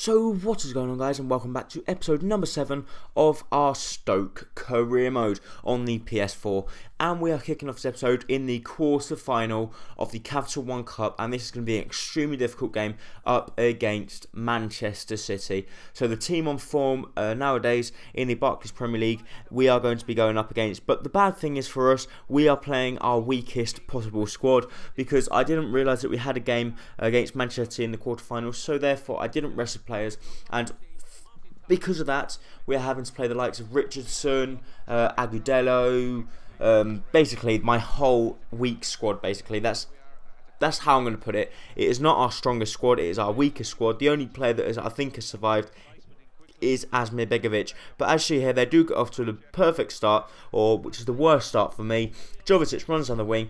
So what is going on, guys, and welcome back to episode number 7 of our Stoke career mode on the PS4, and we are kicking off this episode in the quarter final of the Capital One Cup, and this is going to be an extremely difficult game up against Manchester City. So the team on form nowadays in the Barclays Premier League we are going to be going up against, but the bad thing is for us, we are playing our weakest possible squad, because I didn't realise that we had a game against Manchester City in the quarterfinals, so therefore I didn't rest players, and because of that we're having to play the likes of Richardson, Agudelo, basically my whole weak squad. Basically that's how I'm going to put it. It is not our strongest squad, it is our weakest squad. The only player that I think has survived is Asmir Begovic, but as you see here, they do get off to the perfect start, or which is the worst start for me. Jovetic runs on the wing,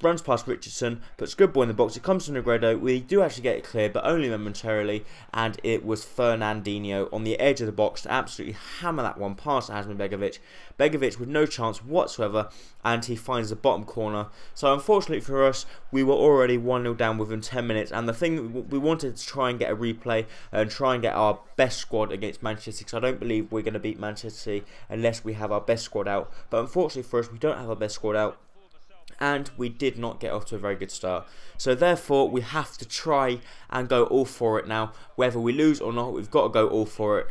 runs past Richardson, puts a good ball in the box. It comes to Negredo. We do actually get it cleared, but only momentarily, and it was Fernandinho on the edge of the box to absolutely hammer that one past Asmir Begovic. Begovic with no chance whatsoever, and he finds the bottom corner. So unfortunately for us, we were already 1-0 down within 10 minutes, and the thing we wanted to try and get a replay and try and get our best squad against Manchester City, because I don't believe we're going to beat Manchester City unless we have our best squad out. But unfortunately for us, we don't have our best squad out, and we did not get off to a very good start. So therefore we have to try and go all for it now. Whether we lose or not, we've got to go all for it.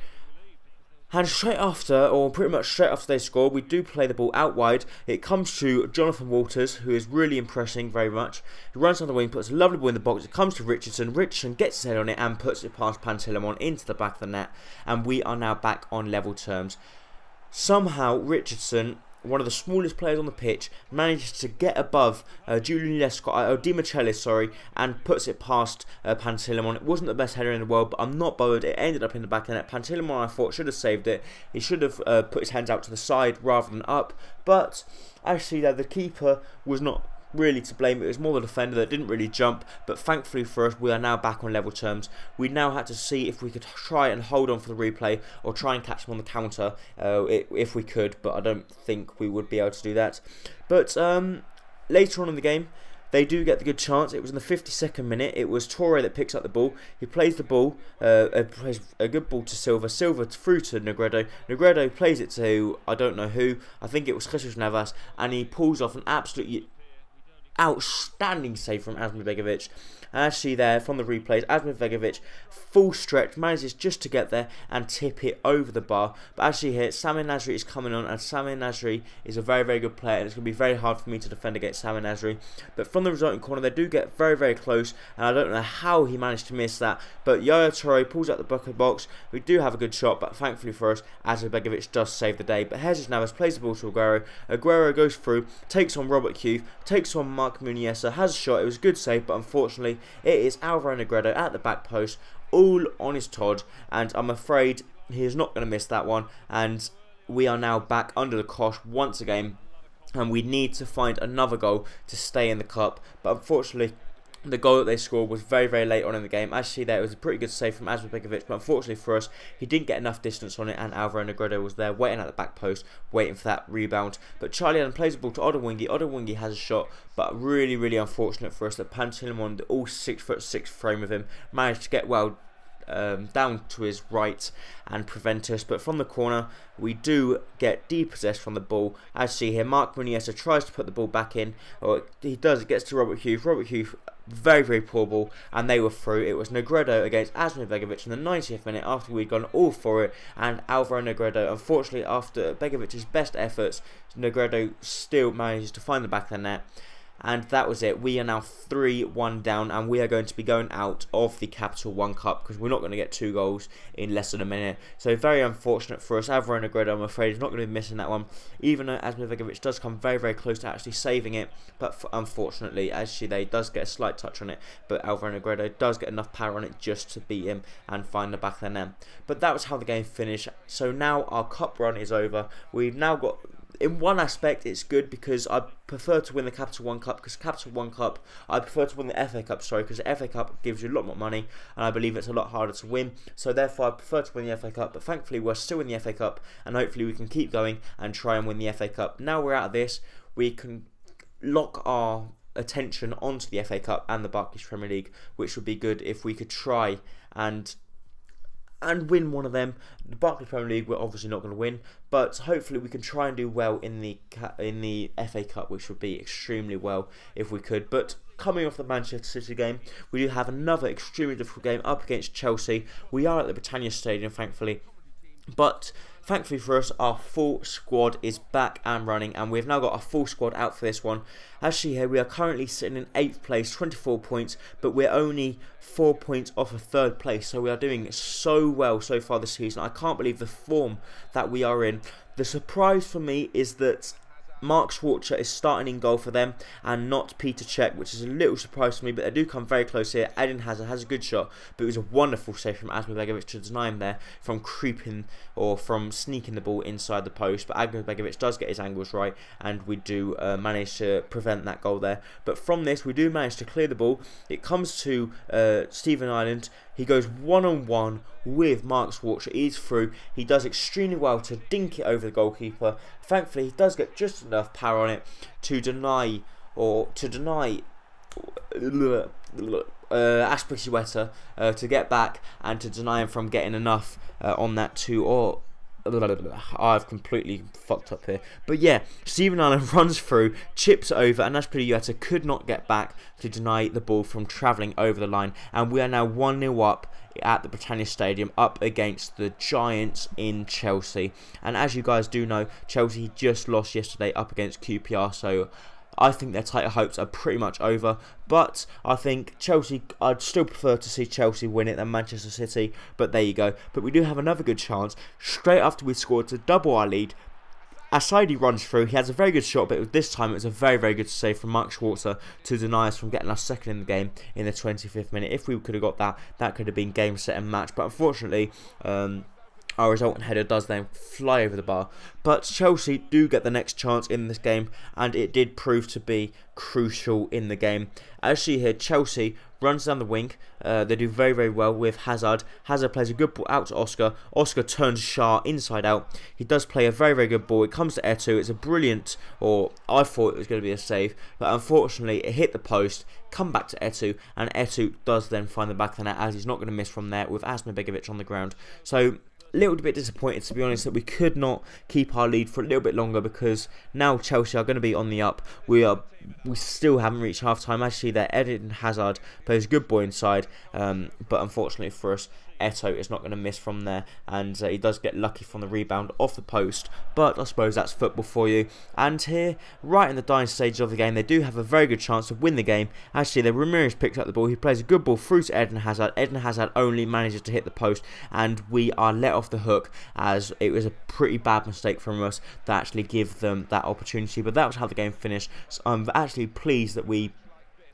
And straight after, or pretty much straight after they score, we do play the ball out wide. It comes to Jonathan Walters, who is really impressing very much. He runs on the wing, puts a lovely ball in the box. It comes to Richardson. Richardson gets his head on it and puts it past Pantilimon into the back of the net. And we are now back on level terms. Somehow Richardson, one of the smallest players on the pitch, manages to get above Julian Lescott, Di Michelis, and puts it past Pantilimon. It wasn't the best header in the world, but I'm not bothered. It ended up in the back of the net. Pantilimon, I thought, should have saved it. He should have put his hands out to the side rather than up, but actually the keeper was not really to blame. It was more the defender that didn't really jump, but thankfully for us, we are now back on level terms. We now had to see if we could try and hold on for the replay or try and catch them on the counter if we could, but I don't think we would be able to do that. But later on in the game, they do get the good chance. It was in the 52nd minute. It was Torre that picks up the ball. He plays the ball, plays a good ball to Silva. Silva through to Negredo. Negredo plays it to I don't know who. I think it was Jesus Navas, and he pulls off an absolutely outstanding save from Asmir Begovic. And as you see there from the replays, Asmir Begovic, full stretch, manages just to get there and tip it over the bar. But as you hear, Samir Nasri is coming on, and Samir Nasri is a very, very good player, and it's going to be very hard for me to defend against Samir Nasri. But from the resulting corner, they do get very, very close, and I don't know how he managed to miss that. But Yaya Toure pulls out the back of the box. We do have a good shot, but thankfully for us, Asmir Begovic does save the day. But Jesus Navas plays the ball to Aguero. Aguero goes through, takes on Robert Hugh, takes on Mark Muniesa, has a shot. It was a good save, but unfortunately it is Alvaro Negredo at the back post, all on his Todd, and I'm afraid he is not going to miss that one. And we are now back under the cosh once again, and we need to find another goal to stay in the cup. But unfortunately, the goal that they scored was very, very late on in the game. As you see there, it was a pretty good save from Asmir Begovic, but unfortunately for us, he didn't get enough distance on it, and Alvaro Negredo was there waiting at the back post, waiting for that rebound. But Charlie Allen plays the ball to Odawingi. Odawingi has a shot, but really, really unfortunate for us that Pantilimon, the all 6'6" frame of him, managed to get well down to his right and prevent us. But from the corner, we do get depossessed from the ball. As you see here, Mark Muniesa tries to put the ball back in, or he does. It gets to Robert Hughes. Robert Hughes, very, very poor ball, and they were through. It was Negredo against Asmir Begovic in the 90th minute after we'd gone all for it, and Alvaro Negredo, unfortunately, after Begovic's best efforts, Negredo still manages to find the back of the net. And that was it. We are now 3-1 down, and we are going to be going out of the Capital One Cup because we're not going to get 2 goals in less than a minute. So very unfortunate for us. Alvaro Negredo, I'm afraid, is not going to be missing that one, even though Asmir Begovic does come very, very close to actually saving it. But unfortunately, as she does get a slight touch on it, but Alvaro Negredo does get enough power on it just to beat him and find the back of the net. But that was how the game finished. So now our cup run is over. We've now got, in one aspect, it's good because I prefer to win the Capital One Cup, because Capital One Cup, I prefer to win the FA Cup, sorry, because the FA Cup gives you a lot more money, and I believe it's a lot harder to win, so therefore I prefer to win the FA Cup. But thankfully we're still in the FA Cup, and hopefully we can keep going and try and win the FA Cup. Now we're out of this, we can lock our attention onto the FA Cup and the Barclays Premier League, which would be good if we could try and and win one of them. The Barclays Premier League we're obviously not going to win, but hopefully we can try and do well in the FA Cup, which would be extremely well if we could. But coming off the Manchester City game, we do have another extremely difficult game up against Chelsea. We are at the Britannia Stadium, thankfully. But thankfully for us, our full squad is back and running, and we've now got a full squad out for this one. As you see here, we are currently sitting in 8th place, 24 points, but we're only 4 points off of 3rd place, so we are doing so well so far this season. I can't believe the form that we are in. The surprise for me is that Mark Schwarzer is starting in goal for them and not Peter Cech, which is a little surprise to me, but they do come very close here. Eden Hazard has a good shot, but it was a wonderful save from Asmir Begovic to deny him there from creeping or from sneaking the ball inside the post. But Asmir Begovic does get his angles right, and we do manage to prevent that goal there. But from this, we do manage to clear the ball. It comes to Stephen Ireland. He goes one-on-one with Mark Schwarzer. He's through. He does extremely well to dink it over the goalkeeper. Thankfully, he does get just enough power on it to deny Aspilicueta to get back and to deny him from getting enough on that too. Or I've completely fucked up here. But yeah, Stephen Ireland runs through, chips over, and Aspilicueta could not get back to deny the ball from travelling over the line. And we are now 1-0 up at the Britannia Stadium, up against the Giants in Chelsea. And as you guys do know, Chelsea just lost yesterday up against QPR, so I think their title hopes are pretty much over. But I think Chelsea, I'd still prefer to see Chelsea win it than Manchester City. But there you go. But we do have another good chance. Straight after we scored to double our lead, Asaidi runs through. He has a very good shot, but this time it was a very, very good save from Mark Schwarzer to deny us from getting us second in the game in the 25th minute. If we could have got that, that could have been game, set and match. But unfortunately, our resultant header does then fly over the bar. But Chelsea do get the next chance in this game, and it did prove to be crucial in the game. As you see here, Chelsea runs down the wing. They do very, very well with Hazard. Hazard plays a good ball out to Oscar. Oscar turns Shah inside out. He does play a very, very good ball. It comes to Etu. It's a brilliant, or I thought it was going to be a save, but unfortunately it hit the post. Come back to Etu, and Etu does then find the back of the net, as he's not going to miss from there with Asmir Begovic on the ground. So little bit disappointed, to be honest, that we could not keep our lead for a little bit longer, because now Chelsea are going to be on the up. We still haven't reached half time. Actually, their Eden Hazard plays a good ball inside, but unfortunately for us, Eto is not going to miss from there, and he does get lucky from the rebound off the post. But I suppose that's football for you. And here, right in the dying stages of the game, they do have a very good chance to win the game. Actually, Ramirez picks up the ball. He plays a good ball through to Eden Hazard. Eden Hazard only manages to hit the post, and we are let off the hook, as it was a pretty bad mistake from us to actually give them that opportunity. But that was how the game finished. So I'm actually pleased that we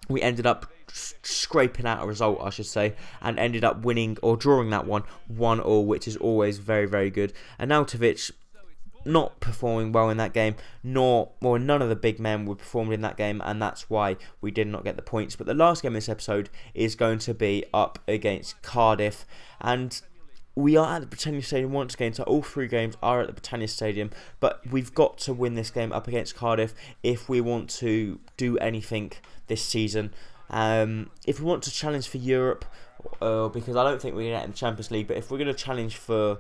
ended up scraping out a result, I should say, and ended up winning or drawing that one 1-1, which is always very, very good. And Arnautovic not performing well in that game, none of the big men were performing in that game, and that's why we did not get the points. But the last game of this episode is going to be up against Cardiff, and we are at the Britannia Stadium once again, so all 3 games are at the Britannia Stadium, but we've got to win this game up against Cardiff if we want to do anything this season. If we want to challenge for Europe, because I don't think we're going to get in the Champions League, but if we're going to challenge for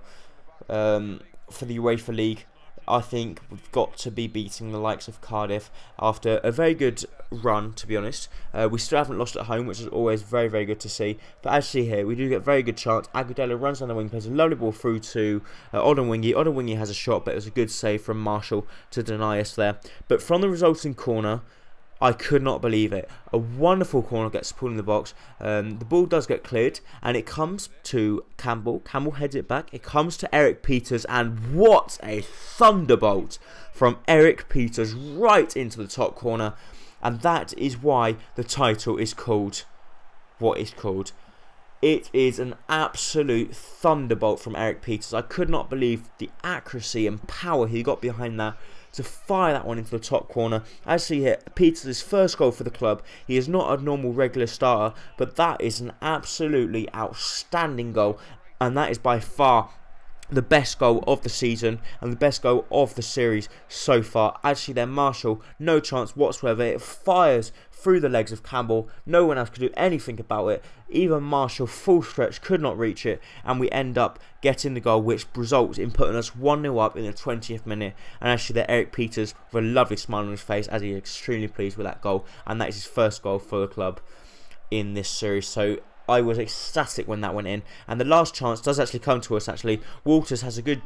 the UEFA League, I think we've got to be beating the likes of Cardiff after a very good run, to be honest. We still haven't lost at home, which is always very, very good to see. But as you see here, we do get a very good chance. Agudelo runs down the wing, plays a lovely ball through to Odemwingie. Odemwingie has a shot, but it was a good save from Marshall to deny us there. But from the resulting corner, I could not believe it. A wonderful corner gets pulled in the box. The ball does get cleared, and it comes to Campbell. Campbell heads it back. It comes to Eric Peters, and what a thunderbolt from Eric Peters right into the top corner. And that is why the title is called what it's called. It is an absolute thunderbolt from Eric Peters. I could not believe the accuracy and power he got behind that to fire that one into the top corner. As you see here, Peters' first goal for the club. He is not a normal regular starter, but that is an absolutely outstanding goal, and that is by far the best goal of the season and the best goal of the series so far. Actually, then Marshall, no chance whatsoever. It fires through the legs of Campbell. No one else could do anything about it. Even Marshall, full stretch, could not reach it, and we end up getting the goal, which results in putting us 1-0 up in the 20th minute. And actually there, Eric Peters with a lovely smile on his face as he is extremely pleased with that goal, and that is his first goal for the club in this series. So I was ecstatic when that went in, and the last chance does actually come to us. Actually, Walters has a good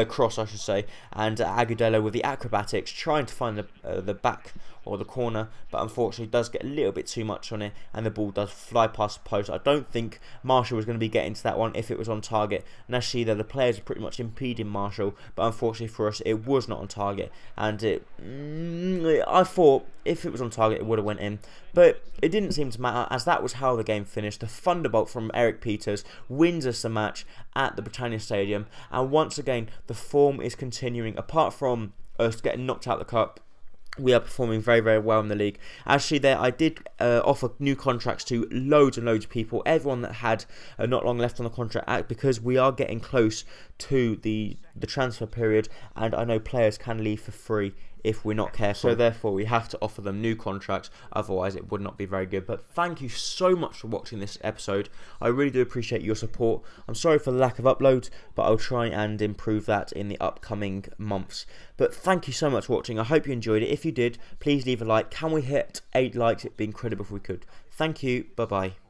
cross, I should say, and Agudelo with the acrobatics trying to find the back or the corner, but unfortunately does get a little bit too much on it, and the ball does fly past the post. I don't think Marshall was going to be getting to that one if it was on target, and actually the players are pretty much impeding Marshall, but unfortunately for us it was not on target, and I thought if it was on target it would have went in, but it didn't seem to matter, as that was how the game finished. The Thunderbolt from Eric Peters wins us the match at the Britannia Stadium, and once again the form is continuing. Apart from us getting knocked out of the cup, we are performing very, very well in the league. Actually, there I did offer new contracts to loads and loads of people, everyone that had not long left on the contract, because we are getting close to the transfer period, and I know players can leave for free if we're not careful. So therefore we have to offer them new contracts, otherwise it would not be very good. But thank you so much for watching this episode. I really do appreciate your support. I'm sorry for the lack of uploads, but I'll try and improve that in the upcoming months. But thank you so much for watching. I hope you enjoyed it. If you did, please leave a like. Can we hit 8 likes? It'd be incredible if we could. Thank you. Bye bye.